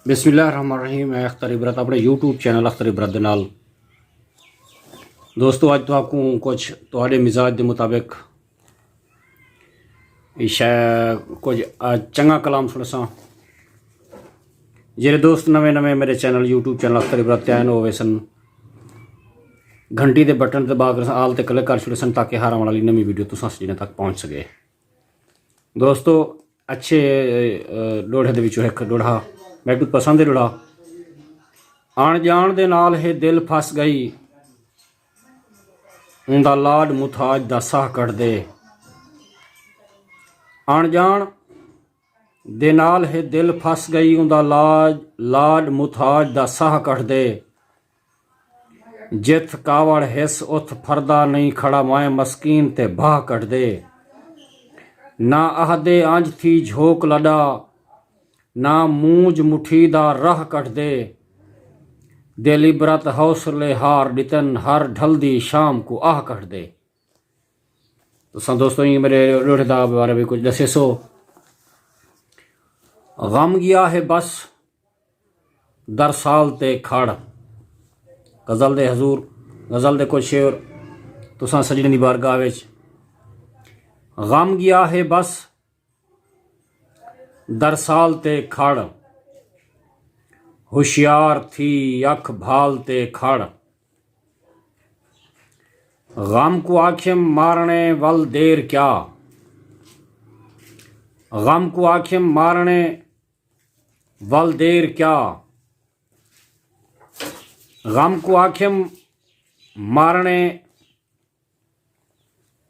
बिस्मिल्लाहिर्रहमानिर्रहीम। मैं अख्तर इबरत अपने यूट्यूब चैनल अख्तर इबरत दे नाल दोस्तों अज तो आपको कुछ तुहाडे मिजाज के मुताबिक कुछ चंगा कलाम सुनसा। जेरे दोस्त नवे नवे मेरे चैनल यूट्यूब चैनल अख्तर इबरत आए हो सन घंटी के बटन ते बाद आल ते क्लिक कर छुड़े सन ताकि हर आने वाली नवी वीडियो तुसां जिन्हें तक पहुँच सके। दोस्तों अच्छे लोढ़े दे विचों एक लोढ़ा मैनू पसंद है। लोढ़ा आण जाण दे नाल हे दिल फस गई उंदा लाड मुथाज दा साह कट दे। आण जाण दे नाल हे दिल फस गई उंदा लाड मुथाज दा साह कट दे। जिथ कावड़ हिस उथ फरदा नहीं खड़ा माए मस्कीन ते बाह कट दे। ना आहदे अंज थी झोक लड़ा ना मूंज मुठी दा राह कट दे। दिल इबरत हौसले हार दितन हर ढलदी शाम को आह कट दे। तो दोस्तों ये मेरे लोढ़े दा बारे में कुछ दसे सो। गम गया है बस दर साल ते खड़ गज़ल दे हजूर गज़ल दे कुछ शेर तुसां सजने दी बारगाह विच। गम गया है बस दर साल ते खड़ होशियार थी अख भाल ते खड़। गम को आखिम मारने वल देर क्या गम को आखिम मारने वल देर क्या। गम को आखिम मारने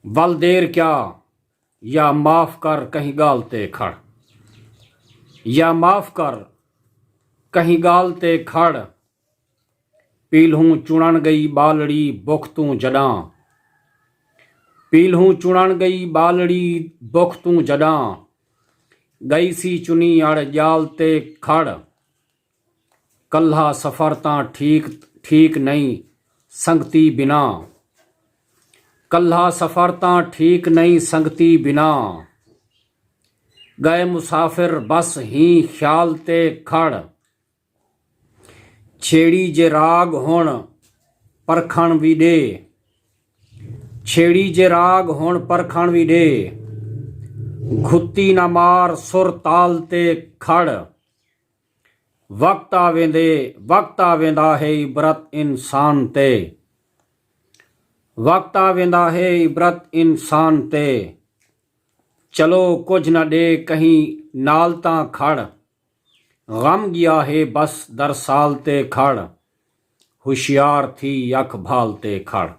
वल देर क्या या माफ कर कहीं गालते खड़। या माफ कर कहीं गालते खड़ पीलहूं चुणन गई बालड़ी बुख तू जडा। पीलहूं चुणन गई बालड़ी बुख तू जडा। गई सी चुनी अड़ जाल ते खड़ कल्हा सफर तां ठीक नहीं संगती बिना। कल्हा सफर तां ठीक नहीं संगती बिना। गए मुसाफिर बस ही ख्याल ते खड़ छेड़ी जे राग हुण परखण भी दे। छेड़ी जे राग हुण परखण भी दे। घुत्ती न मार सुर ताल ते खड़ वक्त आ वेंदा है इबरत इंसान ते। वक्त आ वेंदा है इबरत इंसान ते। चलो कुछ न दे कहीं नाल तां खड़। गम गया है बस दर साल ते खड़ होशियार थी अख भाल ते खड़।